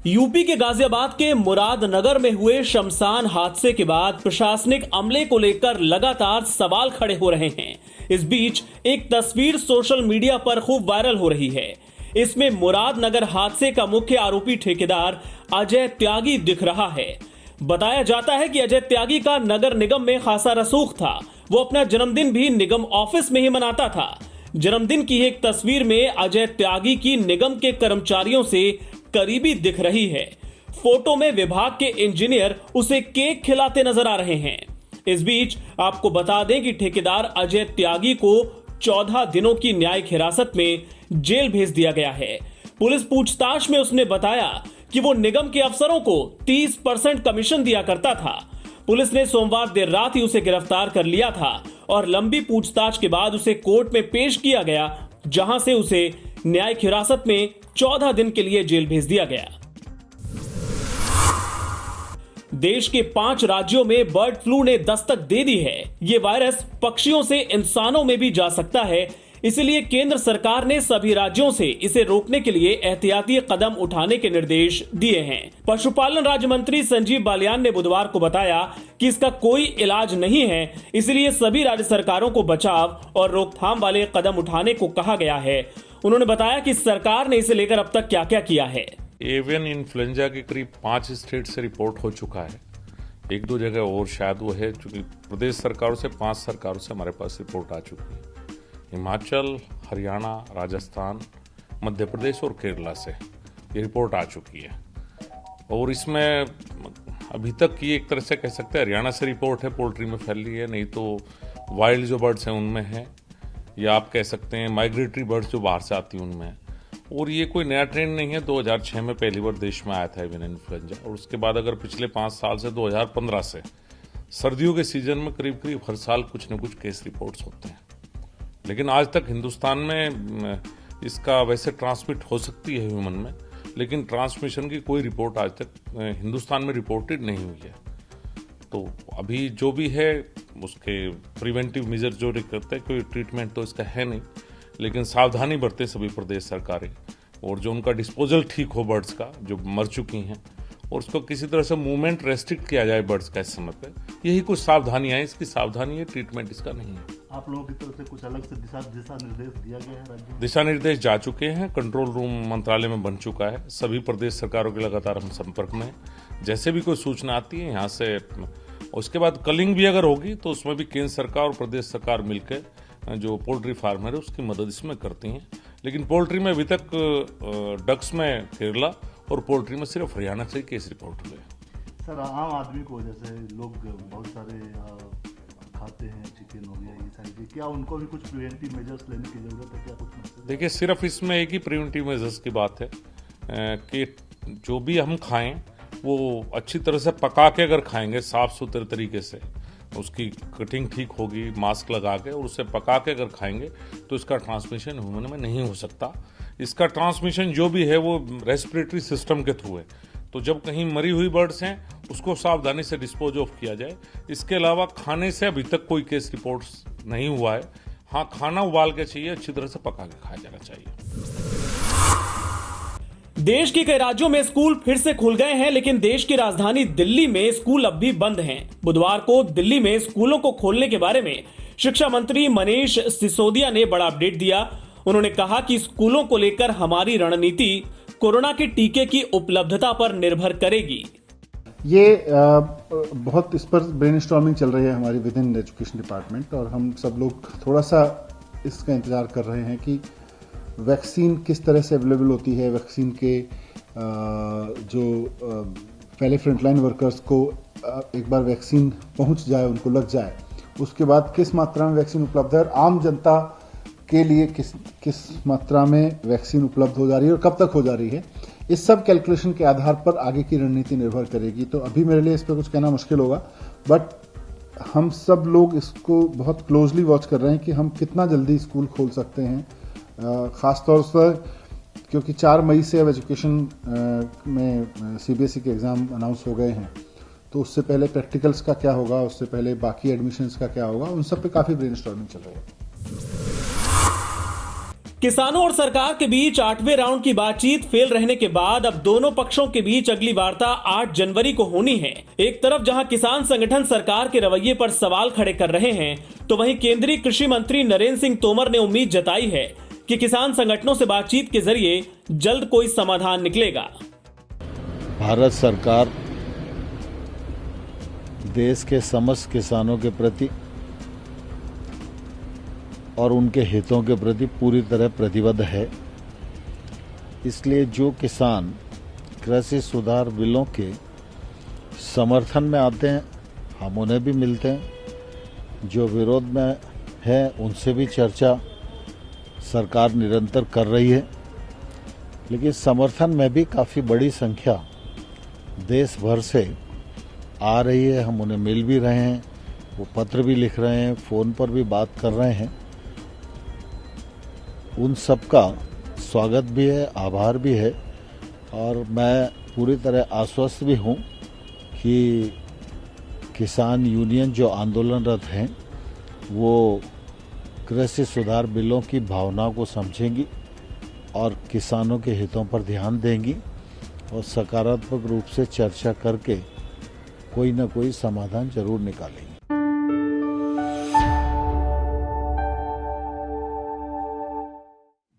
UP के गाजियाबाद के मुरादनगर में हुए शमशान हादसे के बाद प्रशासनिक अमले को लेकर लगातार सवाल खड़े हो रहे हैं। इस बीच एक तस्वीर सोशल मीडिया पर खूब वायरल हो रही है। इसमें मुरादनगर हादसे का मुख्य आरोपी ठेकेदार अजय त्यागी दिख रहा है। बताया जाता है कि अजय त्यागी का नगर निगम में खासा रसूख था। वो अपना जन्मदिन भी निगम ऑफिस में ही मनाता था। जन्मदिन की एक तस्वीर में अजय त्यागी की निगम के कर्मचारियों से करीबी दिख रही है। फोटो में विभाग के इंजीनियर उसे केक खिलाते नजर आ रहे हैं। इस बीच आपको बता दें कि ठेकेदार अजय त्यागी को 14 दिनों की न्यायिक हिरासत में जेल भेज दिया गया है। पुलिस पूछताछ में उसने बताया कि वो निगम के अफसरों को 30% कमीशन दिया करता था। पुलिस ने सोमवार देर रात ही उसे गिरफ्तार कर लिया था और लंबी पूछताछ के बाद उसे कोर्ट में पेश किया गया, जहां से उसे न्यायिक हिरासत में 14 दिन के लिए जेल भेज दिया गया। देश के 5 राज्यों में बर्ड फ्लू ने दस्तक दे दी है। ये वायरस पक्षियों से इंसानों में भी जा सकता है, इसलिए केंद्र सरकार ने सभी राज्यों से इसे रोकने के लिए एहतियाती कदम उठाने के निर्देश दिए हैं। पशुपालन राज्य मंत्री संजीव बालियान ने बुधवार को बताया कि इसका कोई इलाज नहीं है, इसलिए सभी राज्य सरकारों को बचाव और रोकथाम वाले कदम उठाने को कहा गया है। उन्होंने बताया कि सरकार ने इसे लेकर अब तक क्या क्या किया है। एवियन इन्फ्लुएंजा के करीब 5 स्टेट से रिपोर्ट हो चुका है। 1-2 जगह और शायद वो है, क्योंकि प्रदेश सरकारों से 5 सरकारों से हमारे पास रिपोर्ट आ चुकी है। हिमाचल, हरियाणा, राजस्थान, मध्य प्रदेश और केरला से ये रिपोर्ट आ चुकी है। और इसमें अभी तक की एक तरह से कह सकते हैं हरियाणा से रिपोर्ट है, पोल्ट्री में फैल रही है, नहीं तो वाइल्ड जो बर्ड्स हैं उनमें है, या आप कह सकते हैं माइग्रेटरी बर्ड्स जो बाहर से आती हैं उनमें है। और ये कोई नया ट्रेंड नहीं है। 2006 में पहली बार देश में आया था एवियन इन्फ्लुएंजा, और उसके बाद अगर पिछले 5 साल से 2015 से सर्दियों के सीजन में करीब करीब हर साल कुछ न कुछ केस रिपोर्ट्स होते हैं। लेकिन आज तक हिंदुस्तान में इसका वैसे ट्रांसमिट हो सकती है ह्यूमन में, लेकिन ट्रांसमिशन की कोई रिपोर्ट आज तक हिंदुस्तान में रिपोर्टेड नहीं हुई है। तो अभी जो भी है उसके प्रिवेंटिव मेजर जो करते हैं, कोई ट्रीटमेंट तो इसका है नहीं, लेकिन सावधानी बरते सभी प्रदेश सरकारें, और जो उनका डिस्पोजल ठीक हो बर्ड्स का जो मर चुकी हैं, और उसको किसी तरह से मूवमेंट रेस्ट्रिक्ट किया जाए बर्ड्स का इस समय पे। यही कुछ सावधानियां हैं, इसकी सावधानी है, ट्रीटमेंट इसका नहीं है। आप लोगों की तरफ से कुछ अलग से दिशा निर्देश दिया गया है? राज्य दिशा दिशा निर्देश जा चुके हैं, कंट्रोल रूम मंत्रालय में बन चुका है। सभी प्रदेश सरकारों के लगातार हम संपर्क में हैं। जैसे भी कोई सूचना आती है यहाँ से, उसके बाद कलिंग भी अगर होगी तो उसमें भी केंद्र सरकार और प्रदेश सरकार मिलकर जो पोल्ट्री फार्मर है उसकी मदद इसमें करती हैं। लेकिन पोल्ट्री में अभी तक डक्स में केरला और पोल्ट्री में सिर्फ हरियाणा से केस रिपोर्ट हुए। सर, आम आदमी को जैसे लोग बहुत सारे खाते हैं, चिकन हो गया, ये सारी चीज़, क्या उनको भी कुछ प्रिवेंटिव मेजर्स लेने की जरूरत है? क्या कुछ? देखिए, सिर्फ इसमें एक ही प्रिवेंटिव मेजर्स की बात है कि जो भी हम खाएं वो अच्छी तरह से पका के अगर खाएंगे साफ सुथरे तरीके से, उसकी कटिंग ठीक होगी, मास्क लगा के, और उसे पका के अगर खाएंगे तो इसका ट्रांसमिशन ह्यूमन में नहीं हो सकता। इसका ट्रांसमिशन जो भी है वो रेस्पिरेटरी सिस्टम के थ्रू है। तो जब कहीं मरी हुई बर्ड्स हैं उसको सावधानी से डिस्पोज ऑफ किया जाए। इसके अलावा खाने से अभी तक कोई केस रिपोर्ट्स नहीं हुआ है। हाँ, खाना उबाल के चाहिए, अच्छी तरह से पका के खाया जाना चाहिए। देश के कई राज्यों में स्कूल फिर से खुल गए हैं, लेकिन देश की राजधानी दिल्ली में स्कूल अब भी बंद हैं। बुधवार को दिल्ली में स्कूलों को खोलने के बारे में शिक्षा मंत्री मनीष सिसोदिया ने बड़ा अपडेट दिया। उन्होंने कहा कि स्कूलों को लेकर हमारी रणनीति कोरोना के टीके की उपलब्धता पर निर्भर करेगी। ये बहुत इस पर ब्रेनस्टॉर्मिंग चल रही है हमारी विद इन एजुकेशन डिपार्टमेंट, और हम सब लोग थोड़ा सा इसका इंतजार कर रहे हैं कि वैक्सीन किस तरह से अवेलेबल होती है। वैक्सीन के जो पहले फ्रंटलाइन वर्कर्स को एक बार वैक्सीन पहुंच जाए, उनको लग जाए, उसके बाद किस मात्रा में वैक्सीन उपलब्ध है, और आम जनता के लिए किस मात्रा में वैक्सीन उपलब्ध हो जा रही है और कब तक हो जा रही है, इस सब कैलकुलेशन के आधार पर आगे की रणनीति निर्भर करेगी। तो अभी मेरे लिए इस पर कुछ कहना मुश्किल होगा, बट हम सब लोग इसको बहुत क्लोजली वॉच कर रहे हैं कि हम कितना जल्दी स्कूल खोल सकते हैं। ख़ासतौर पर क्योंकि 4 मई से अब एजुकेशन में सीबीएसई के एग्ज़ाम अनाउंस हो गए हैं, तो उससे पहले प्रैक्टिकल्स का क्या होगा, उससे पहले बाकी एडमिशन्स का क्या होगा, उन सब पे काफ़ी ब्रेनस्टॉर्मिंग चल रही है। किसानों और सरकार के बीच 8वें राउंड की बातचीत फेल रहने के बाद अब दोनों पक्षों के बीच अगली वार्ता 8 जनवरी को होनी है। एक तरफ जहां किसान संगठन सरकार के रवैये पर सवाल खड़े कर रहे हैं, तो वहीं केंद्रीय कृषि मंत्री नरेंद्र सिंह तोमर ने उम्मीद जताई है कि किसान संगठनों से बातचीत के जरिए जल्द कोई समाधान निकलेगा। भारत सरकार देश के समस्त किसानों के प्रति और उनके हितों के प्रति पूरी तरह प्रतिबद्ध है। इसलिए जो किसान कृषि सुधार बिलों के समर्थन में आते हैं, हम उन्हें भी मिलते हैं। जो विरोध में है, उनसे भी चर्चा सरकार निरंतर कर रही है। लेकिन समर्थन में भी काफ़ी बड़ी संख्या देश भर से आ रही है। हम उन्हें मिल भी रहे हैं, वो पत्र भी लिख रहे हैं, फ़ोन पर भी बात कर रहे हैं। उन सबका स्वागत भी है, आभार भी है, और मैं पूरी तरह आश्वस्त भी हूँ कि किसान यूनियन जो आंदोलनरत हैं वो कृषि सुधार बिलों की भावना को समझेंगी और किसानों के हितों पर ध्यान देंगी और सकारात्मक रूप से चर्चा करके कोई न कोई समाधान जरूर निकालेंगे।